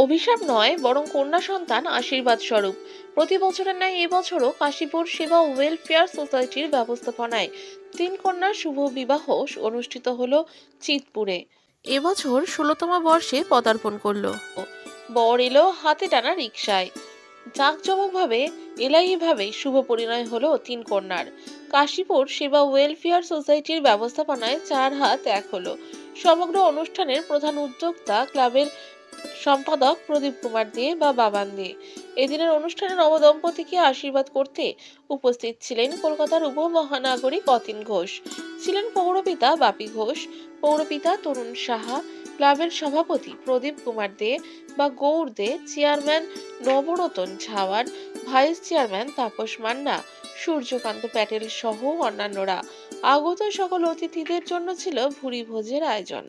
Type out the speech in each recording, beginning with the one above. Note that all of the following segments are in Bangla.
অভিশাপ নয়, বরং কন্যা সন্তান আশীর্বাদ স্বরূপ। প্রতি বছরের ন্যায় এবছরও কাশীপুর সেবা ওয়েলফেয়ার সোসাইটির ব্যবস্থাপনায় 3 কন্যার শুভ বিবাহ অনুষ্ঠিত হলো চিতপুরে। এবছর 16তম বর্ষে পদার্পণ করলো। বর এলো হাতে টানা রিকশায়। জাঁকজমকভাবে এলাহিভাবে শুভ পরিণয় হলো 3 কন্যার। কাশীপুর সেবা ওয়েলফেয়ার সোসাইটির ব্যবস্থাপনায় 4 হাত এক হলো। সমগ্র অনুষ্ঠানের প্রধান উদ্যোক্তা ক্লাবের সম্পাদক প্রদীপ কুমার দে বা বাবান দে। এদিনের অনুষ্ঠানে নবদম্পতিকে আশীর্বাদ করতে উপস্থিত ছিলেন কলকাতার উপমহানগরী অতীন ঘোষ, ছিলেন পৌরপিতা বাপি ঘোষ, পৌরপিতা তরুণ সাহা, ক্লাবের সভাপতি প্রদীপ কুমার দে বা Gour De, chairman Nabaratan Jhawar, vice chairman Tapas Manna, Suryakanta Patel সহ অন্যান্যরা। আগত সকল অতিথিদের জন্য ছিল ভুরি ভোজের আয়োজন।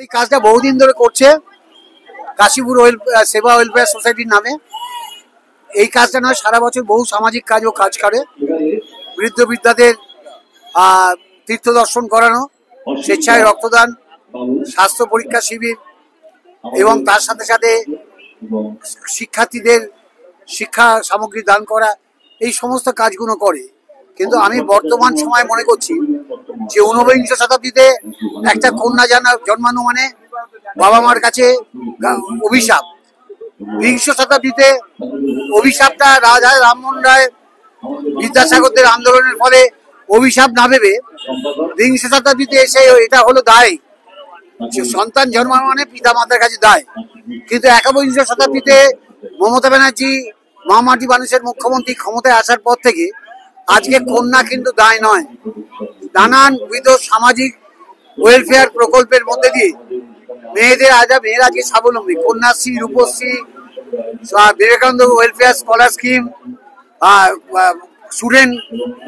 এই কাজটা বহুদিন ধরে করছে কাশীপুর সেবা ওয়েলফেয়ার সোসাইটির নামে। এই কাজটা নয়, সারা বছর বহু সামাজিক কাজও কাজ করে। বৃদ্ধ বৃদ্ধাদের তীর্থ দর্শন করানো, স্বেচ্ছায় রক্তদান, স্বাস্থ্য পরীক্ষা শিবির এবং তার সাথে সাথে শিক্ষার্থীদের শিক্ষা সামগ্রী দান করা, এই সমস্ত কাজগুলো করে। কিন্তু আমি বর্তমান সময় মনে করছি যে ঊনবিংশ শতাব্দীতে একটা কন্যা জন্মানো মানে বাবা মার কাছে অভিশাপ। বিংশ শতাব্দীতে অভিশাপটা রাজা রামমোহন রায় বিদ্যাসাগরদের আন্দোলনের ফলে অভিশাপ না ভেবে বিংশ শতাব্দীতে এসে এটা হলো দায়। সন্তান জন্মানো মানে পিতা মাতার কাছে দায়। কিন্তু একবিংশ শতাব্দীতে মমতা ব্যানার্জি মহামাটি মানুষের মুখ্যমন্ত্রী ক্ষমতায় আসার পর থেকে আজকে কন্যা কিন্তু দায় নয়। নানানবিধ সামাজিক ওয়েলফেয়ার প্রকল্পের মধ্যে দিয়ে মেয়েরা আজকে স্বাবলম্বী। Kanyashree, Rupashree, Vivekananda welfare scholar scheme, student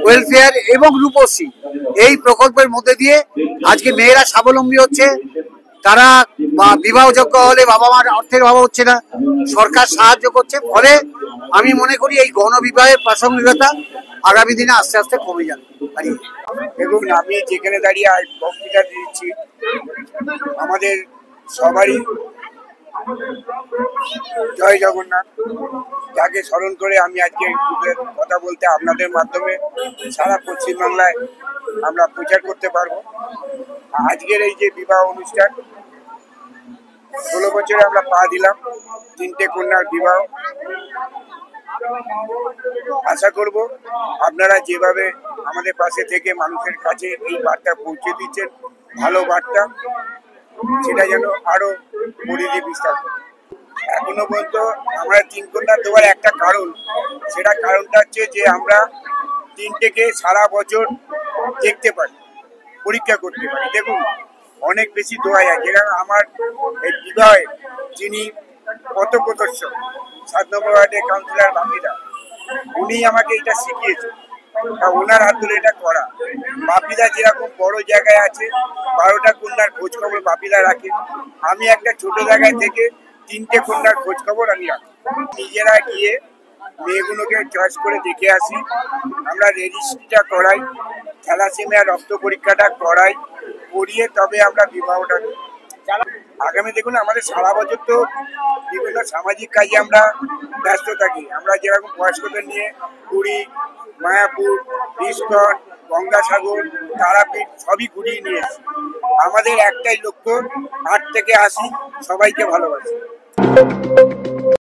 welfare এবং রূপশ্রী, এই প্রকল্পের মধ্যে দিয়ে আজকে মেয়েরা স্বাবলম্বী হচ্ছে। তারা বিবাহযোগ্য হলে বাবা মার অর্থের অভাব হচ্ছে না, সরকার সাহায্য করছে। ফলে আমি মনে করি এই গণবিবাহের প্রাসঙ্গিকতা আগামী দিনে আস্তে আস্তে কমে যাবে। দেখুন, আমি যেখানে দাঁড়িয়ে আজ বক্তৃতা দিচ্ছি, আমাদের সবারই জয় জগন্নাথ, যাকে স্মরণ করে আমি আজকে কথা বলতে আপনাদের মাধ্যমে সারা পশ্চিমবাংলায় আমরা প্রচার করতে পারবো। আজকের এই যে বিবাহ অনুষ্ঠান, 16 বছরে আমরা পা দিলাম, 3টে কন্যার বিবাহ। আশা করব আপনারা যেভাবে আমাদের পাশে থেকে মানুষের কাছে এই বার্তা পৌঁছে দিচ্ছেন, ভালো বার্তা, সেটা যেন আরো পরিধি বিস্তার করে। এখনো পর্যন্ত আমরা 3 কন্যা দেওয়ার একটা কারণটা হচ্ছে যে আমরা 3টেকে সারা বছর দেখতে পারি, পরীক্ষা করতে পারি। দেখুন, অনেক বেশি দোয়া যায়। যেরকম আমার এই বিবাহে যিনি পথপ্রদর্শক 7 নম্বর ওয়ার্ডের কাউন্সিলর বাপিদা, উনি আমাকে এটা শিখিয়েছেন, ওনার হাত ধরে এটা করা। বাপিদা যেরকম বড় জায়গায় আছে, 12টা কন্যার খোঁজ খবর বাপিদা রাখে, আমি একটা ছোট জায়গায় থেকে 3টে কন্যার খোঁজ খবর আমি রাখি। নিজেরা গিয়ে মেয়েগুলোকে চয়েস করে দেখে আসি, আমরা রেজিস্ট্রিটা করাই, থ্যালাসেমিয়া রক্ত পরীক্ষাটা করিয়ে তবে আমরা বিবাহটা করি। আগামী দেখুন, আমাদের সারা বছর তো বিভিন্ন সামাজিক কাজে আমরা ব্যস্ত থাকি। আমরা যেরকম বয়স্কদের নিয়ে পুরী, মায়াপুর, ইস্কন, গঙ্গাসাগর, তারাপীঠ সবই ঘুরিয়ে নিয়ে এসেছি। আমাদের একটাই লক্ষ্য, 8 থেকে 80 সবাইকে ভালোবাসি।